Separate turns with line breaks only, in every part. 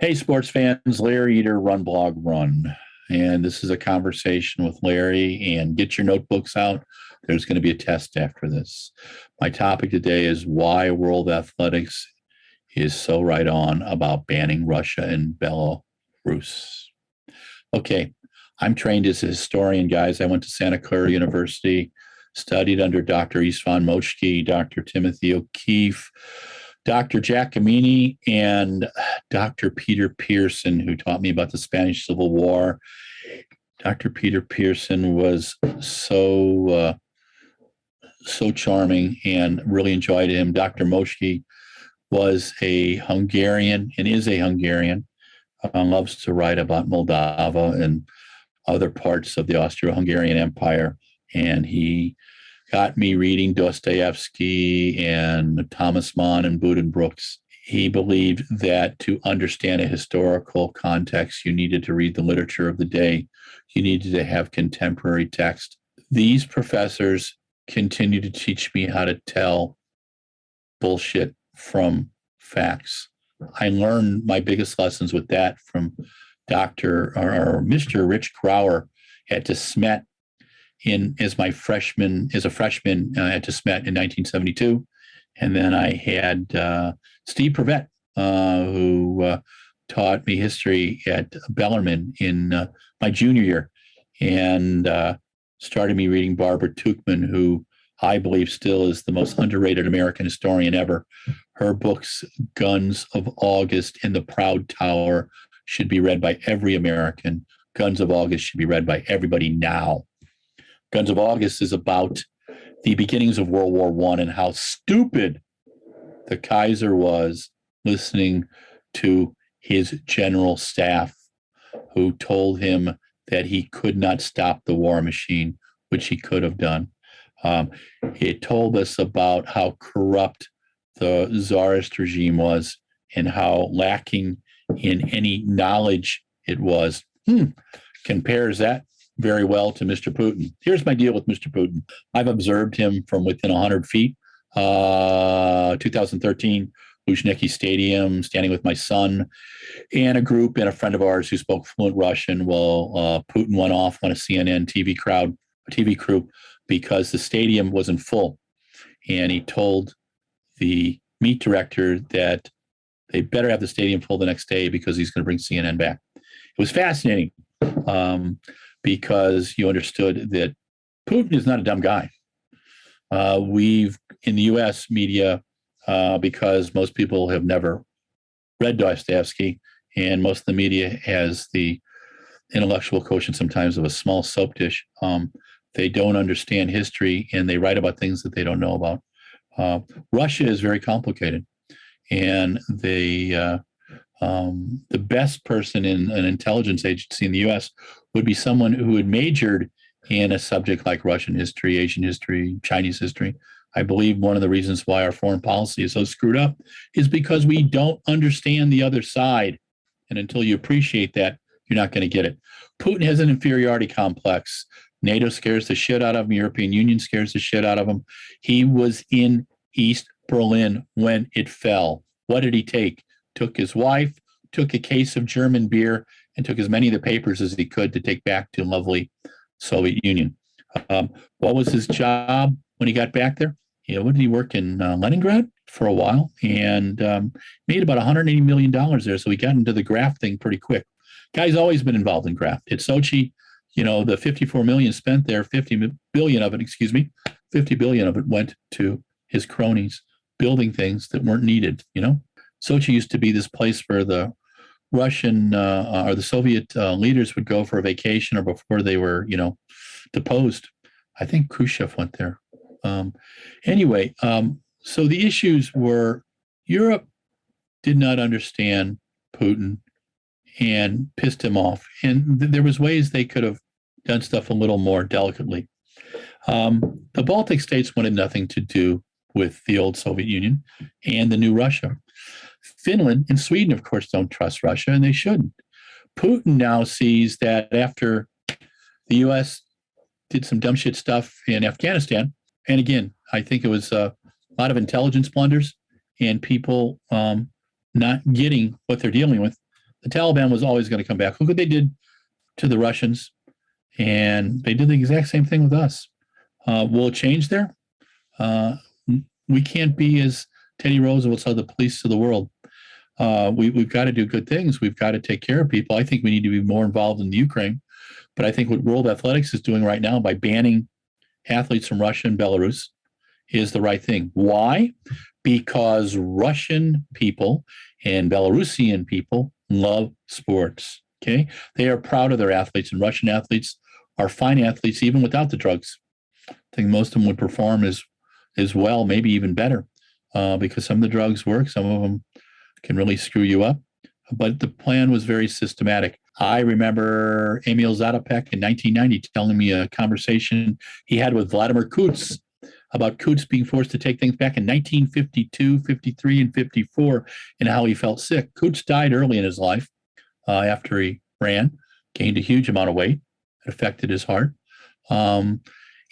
Hey, sports fans, Larry Eater, Run Blog Run. And this is a conversation with Larry. And get your notebooks out. There's going to be a test after this. My topic today is why World Athletics is so right on about banning Russia and Belarus. Okay, I'm trained as a historian, guys. I went to Santa Clara University, studied under Dr. Istvan Moshki, Dr. Timothy O'Keefe, Dr. Giacomini, and Dr. Peter Pearson, who taught me about the Spanish Civil War. Dr. Peter Pearson was so charming and really enjoyed him. Dr. Moshki was a Hungarian and is a Hungarian, loves to write about Moldova and other parts of the Austro-Hungarian Empire. And he got me reading Dostoevsky and Thomas Mann and Buddenbrooks. He believed that to understand a historical context, you needed to read the literature of the day. You needed to have contemporary text. These professors continue to teach me how to tell bullshit from facts. I learned my biggest lessons with that from Dr. or Mr. Rich Grauer at DeSmet as a freshman at DeSmet in 1972. And then I had Steve Prevett, who taught me history at Bellarmine in my junior year, and started me reading Barbara Tuchman, who I believe still is the most underrated American historian ever. Her books, Guns of August and The Proud Tower, should be read by every American. Guns of August should be read by everybody now. Guns of August is about the beginnings of World War I and how stupid the Kaiser was listening to his general staff, who told him that he could not stop the war machine, which he could have done. It told us about how corrupt the Tsarist regime was and how lacking in any knowledge it was. Compares that very well to Mr. Putin. Here's my deal with Mr. Putin. I've observed him from within 100 feet. 2013, Luzhniki Stadium, standing with my son and a group and a friend of ours who spoke fluent Russian. Well, Putin went off on a CNN TV crew, because the stadium wasn't full. And he told the meet director that they better have the stadium full the next day because he's going to bring CNN back. It was fascinating because you understood that Putin is not a dumb guy. We've, in the U.S. media, because most people have never read Dostoevsky, and most of the media has the intellectual quotient sometimes of a small soap dish. They don't understand history, and they write about things that they don't know about. Russia is very complicated, and the best person in an intelligence agency in the U.S. would be someone who had majored in a subject like Russian history, Asian history, Chinese history. I believe one of the reasons why our foreign policy is so screwed up is because we don't understand the other side. And until you appreciate that, you're not going to get it. Putin has an inferiority complex. NATO scares the shit out of him. European Union scares the shit out of him. He was in East Berlin when it fell. What did he take? Took his wife, took a case of German beer, and took as many of the papers as he could to take back to lovely Soviet Union. What was his job when he got back there? What did he work in Leningrad for a while, and made about $180 million there. So he got into the graft thing pretty quick. Guy's always been involved in graft. At Sochi, the 54 million spent there, 50 billion of it went to his cronies building things that weren't needed. Sochi used to be this place where the Russian or the Soviet leaders would go for a vacation or before they were, deposed. I think Khrushchev went there. Anyway, so the issues were Europe did not understand Putin and pissed him off. And there was ways they could have done stuff a little more delicately. The Baltic states wanted nothing to do with the old Soviet Union and the new Russia. Finland and Sweden, of course, don't trust Russia, and they shouldn't. Putin now sees that after the U.S. did some dumb shit stuff in Afghanistan, and again, I think it was a lot of intelligence blunders and people not getting what they're dealing with. the Taliban was always going to come back. Look what they did to the Russians, and they did the exact same thing with us. Will it change there? We can't be, as Teddy Roosevelt said, the police of the world. We've got to do good things. We've got to take care of people. I think we need to be more involved in the Ukraine. But I think what World Athletics is doing right now by banning athletes from Russia and Belarus is the right thing. Why? Because Russian people and Belarusian people love sports. Okay, they are proud of their athletes, and Russian athletes are fine athletes even without the drugs. I think most of them would perform as well, maybe even better, because some of the drugs work, some of them can really screw you up. But the plan was very systematic. I remember Emil Zatopek in 1990 telling me a conversation he had with Vladimir Kuts about Kuts being forced to take things back in 1952, 53, and 54, and how he felt sick. Kuts died early in his life after he ran, gained a huge amount of weight. It affected his heart.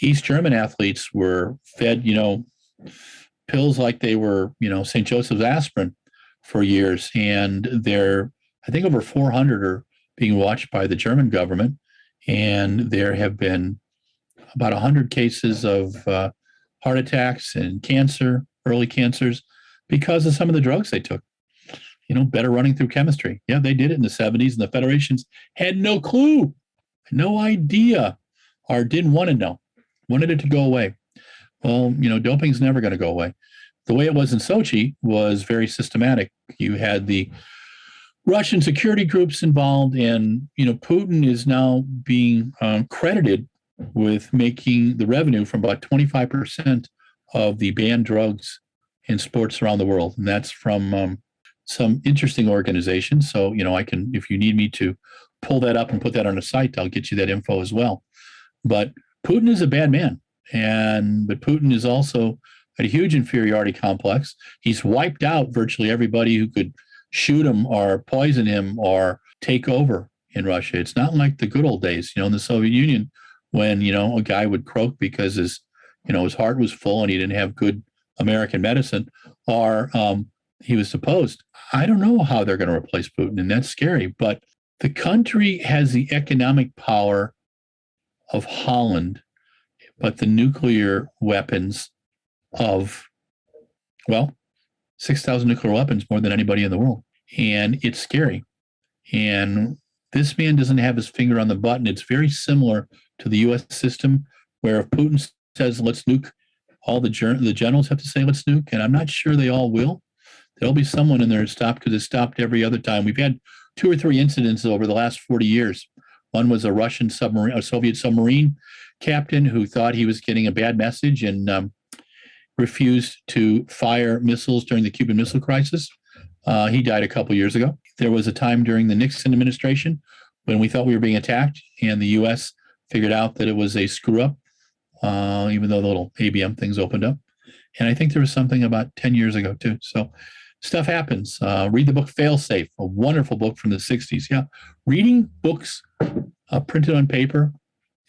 East German athletes were fed, pills like they were, St. Joseph's aspirin for years. And I think over 400 are being watched by the German government. And there have been about 100 cases of heart attacks and cancer, early cancers, because of some of the drugs they took. Better running through chemistry. Yeah, they did it in the 70s, and the federations had no clue, no idea, or didn't want to know, wanted it to go away. Well, doping's never going to go away. The way it was in Sochi was very systematic. You had the Russian security groups involved, and Putin is now being credited with making the revenue from about 25% of the banned drugs in sports around the world, and that's from some interesting organizations. So I can, if you need me to pull that up and put that on a site, I'll get you that info as well. But Putin is a bad man, but Putin is also a huge inferiority complex. He's wiped out virtually everybody who could shoot him or poison him or take over in Russia. It's not like the good old days, in the Soviet Union, when, a guy would croak because his heart was full and he didn't have good American medicine, or he was supposed. I don't know how they're going to replace Putin, and that's scary. But the country has the economic power of Holland, but the nuclear weapons of, 6,000 nuclear weapons, more than anybody in the world. And it's scary. And this man doesn't have his finger on the button. It's very similar to the U.S. system, where if Putin says, let's nuke, all the generals have to say, let's nuke. And I'm not sure they all will. There'll be someone in there to stop, because it stopped every other time. We've had 2 or 3 incidents over the last 40 years. One was a Soviet submarine captain who thought he was getting a bad message and refused to fire missiles during the Cuban Missile Crisis. He died a couple years ago. There was a time during the Nixon administration when we thought we were being attacked, and the U.S. figured out that it was a screw-up, even though the little ABM things opened up. And I think there was something about 10 years ago, too. So stuff happens. Read the book Failsafe, a wonderful book from the 60s. Yeah, reading books printed on paper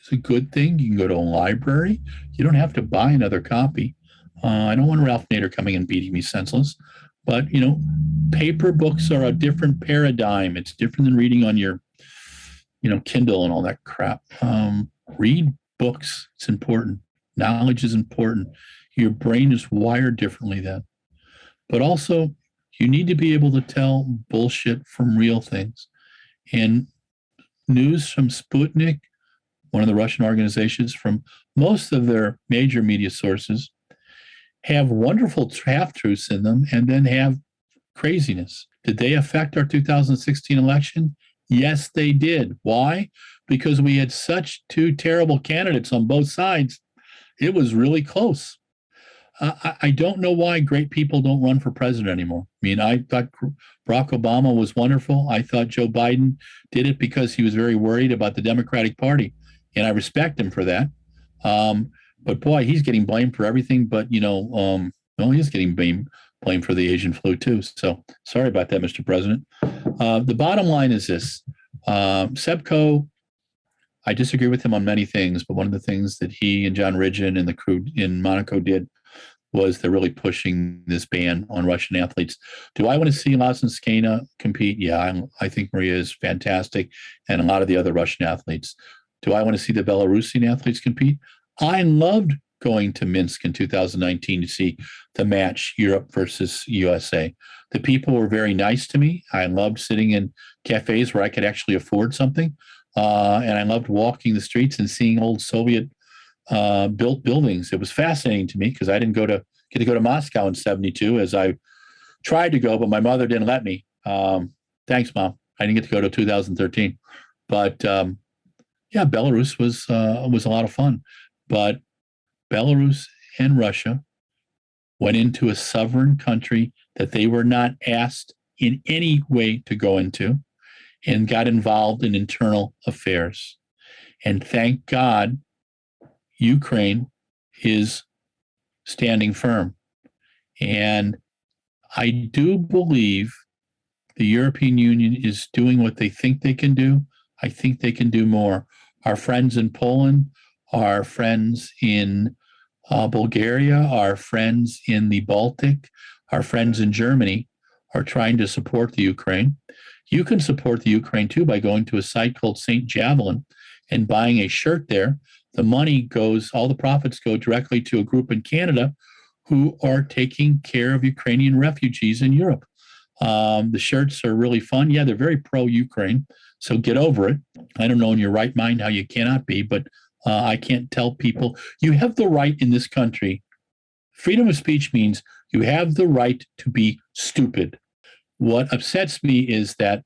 is a good thing. You can go to a library. You don't have to buy another copy. I don't want Ralph Nader coming and beating me senseless. But, paper books are a different paradigm. It's different than reading on your, Kindle and all that crap. Read books. It's important. Knowledge is important. Your brain is wired differently then. But also, you need to be able to tell bullshit from real things. And news from Sputnik, one of the Russian organizations, from most of their major media sources, have wonderful half-truths in them and then have craziness. Did they affect our 2016 election? Yes, they did. Why? Because we had such 2 terrible candidates on both sides. It was really close. I don't know why great people don't run for president anymore. I mean, I thought Barack Obama was wonderful. I thought Joe Biden did it because he was very worried about the Democratic Party, and I respect him for that. But boy, he's getting blamed for everything. But he's getting blamed for the Asian flu too. So sorry about that, Mr. President. The bottom line is this: Sebco. I disagree with him on many things, but one of the things that he and John Ridgen and the crew in Monaco did was they're really pushing this ban on Russian athletes. Do I want to see Lazinskaya compete? Yeah, I think Maria is fantastic, and a lot of the other Russian athletes. Do I want to see the Belarusian athletes compete? I loved going to Minsk in 2019 to see the match, Europe versus USA. The people were very nice to me. I loved sitting in cafes where I could actually afford something. And I loved walking the streets and seeing old Soviet built buildings. It was fascinating to me because I didn't get to go to Moscow in 72 as I tried to go, but my mother didn't let me. Thanks, Mom. I didn't get to go to 2013. But yeah, Belarus was a lot of fun. But Belarus and Russia went into a sovereign country that they were not asked in any way to go into and got involved in internal affairs. And thank God, Ukraine is standing firm. And I do believe the European Union is doing what they think they can do. I think they can do more. Our friends in Poland, our friends in Bulgaria, our friends in the Baltic, our friends in Germany are trying to support the Ukraine. You can support the Ukraine too by going to a site called St. Javelin and buying a shirt there. The money goes, all the profits go directly to a group in Canada who are taking care of Ukrainian refugees in Europe. The shirts are really fun. Yeah, they're very pro-Ukraine, so get over it. I don't know in your right mind how you cannot be, but I can't tell people. You have the right in this country. Freedom of speech means you have the right to be stupid. What upsets me is that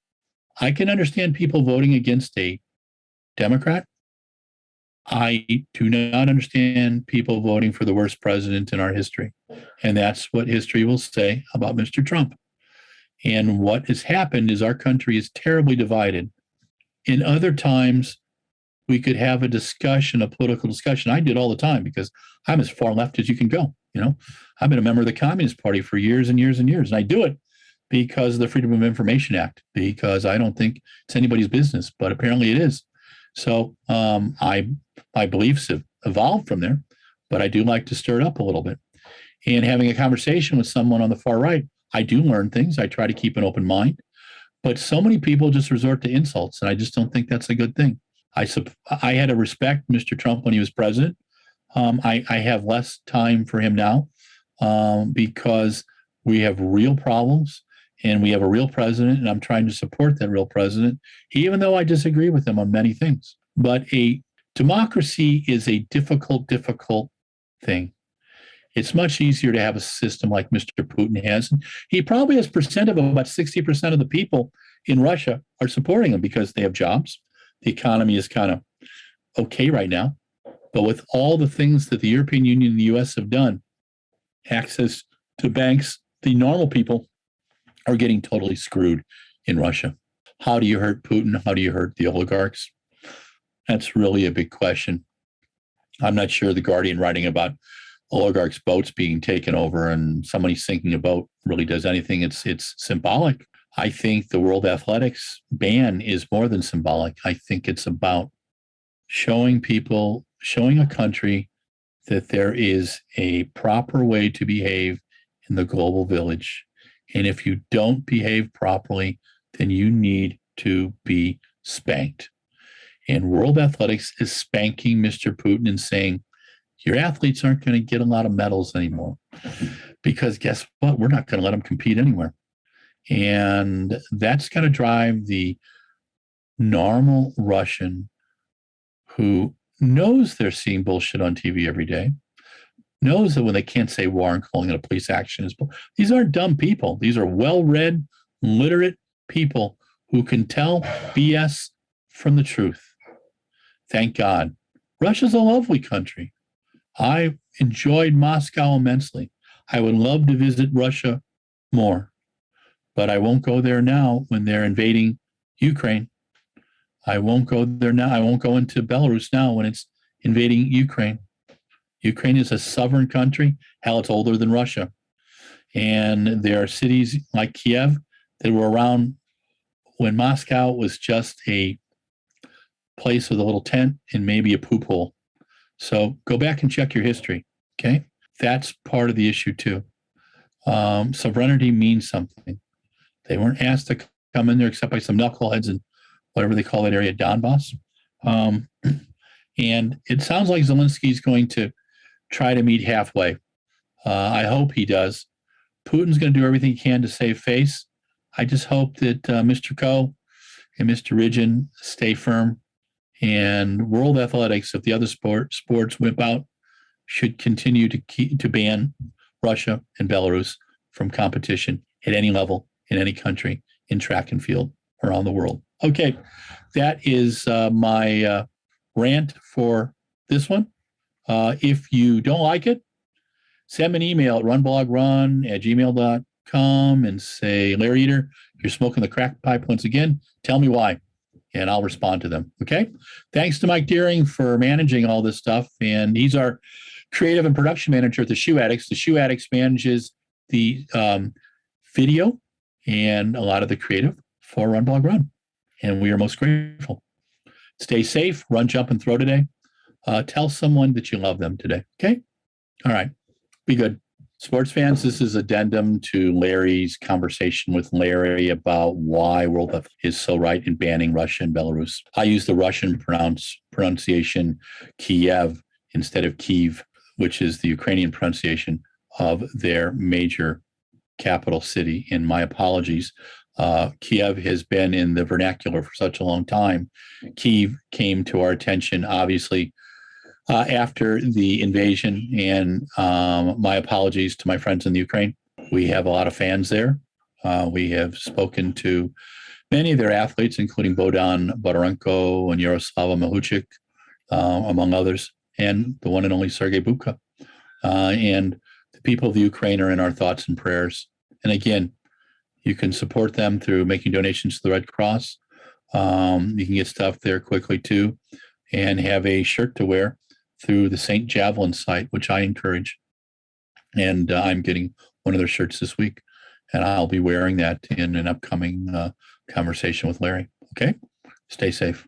I can understand people voting against a Democrat. I do not understand people voting for the worst president in our history. And that's what history will say about Mr. Trump. And what has happened is our country is terribly divided. In other times, we could have a discussion, a political discussion. I did all the time because I'm as far left as you can go. You know, I've been a member of the Communist Party for years and years and years. And I do it because of the Freedom of Information Act, because I don't think it's anybody's business, but apparently it is. So my beliefs have evolved from there, but I do like to stir it up a little bit. And having a conversation with someone on the far right, I do learn things. I try to keep an open mind. But so many people just resort to insults, and I just don't think that's a good thing. I had to respect Mr. Trump when he was president. I have less time for him now because we have real problems and we have a real president, and I'm trying to support that real president, even though I disagree with him on many things. But a democracy is a difficult thing. It's much easier to have a system like Mr. Putin has. He probably has percent of about 60% of the people in Russia are supporting him because they have jobs. The economy is kind of okay right now. But with all the things that the European Union and the US have done, access to banks, the normal people are getting totally screwed in Russia. How do you hurt Putin? How do you hurt the oligarchs? That's really a big question. I'm not sure the Guardian writing about oligarchs' boats being taken over and somebody sinking a boat really does anything. It's symbolic. I think the World Athletics ban is more than symbolic. I think it's about showing a country that there is a proper way to behave in the global village. And if you don't behave properly, then you need to be spanked. And World Athletics is spanking Mr. Putin and saying, your athletes aren't going to get a lot of medals anymore because guess what? We're not going to let them compete anywhere. And that's going to drive the normal Russian who knows they're seeing bullshit on TV every day, knows that when they can't say war and calling it a police action is bullshit. These aren't dumb people. These are well-read, literate people who can tell BS from the truth. Thank God. Russia's a lovely country. I enjoyed Moscow immensely. I would love to visit Russia more, but I won't go there now when they're invading Ukraine. I won't go there now. I won't go into Belarus now when it's invading Ukraine. Ukraine is a sovereign country. Hell, it's older than Russia. And there are cities like Kiev that were around when Moscow was just a place with a little tent and maybe a poop hole. So go back and check your history, okay? that's part of the issue too. Sovereignty means something. They weren't asked to come in there except by some knuckleheads and whatever they call that area, Donbass. And it sounds like Zelensky's going to try to meet halfway. I hope he does. Putin's going to do everything he can to save face. I just hope that Mr. Coe and Mr. Ridgen stay firm. And World Athletics, if the other sports whip out, should continue to ban Russia and Belarus from competition at any level, in any country, in track and field around the world. Okay, that is my rant for this one. If you don't like it, send me an email at runblogrun@gmail.com and say, Larry Eater, you're smoking the crack pipe once again. Tell me why, and I'll respond to them. Okay? Thanks to Mike Deering for managing all this stuff. And he's our creative and production manager at The Shoe Addicts. The Shoe Addicts manages the video and a lot of the creative for RunBlogRun. And we are most grateful. Stay safe, run, jump, and throw today. Tell someone that you love them today. Okay? All right. Be good. Sports fans, this is addendum to Larry's conversation with Larry about why World Cup is so right in banning Russia and Belarus. I use the Russian pronunciation Kiev instead of Kyiv, which is the Ukrainian pronunciation of their major capital city. And my apologies. Kiev has been in the vernacular for such a long time. Kyiv came to our attention, obviously, after the invasion, and my apologies to my friends in the Ukraine. We have a lot of fans there. We have spoken to many of their athletes, including Bohdan Bodarenko and Yaroslava Mahuchik, among others, and the one and only Sergei Bubka. And the people of the Ukraine are in our thoughts and prayers. And again, you can support them through making donations to the Red Cross. You can get stuff there quickly too, and have a shirt to wear through the St. Javelin site, which I encourage. And I'm getting one of their shirts this week, and I'll be wearing that in an upcoming conversation with Larry. Okay? Stay safe.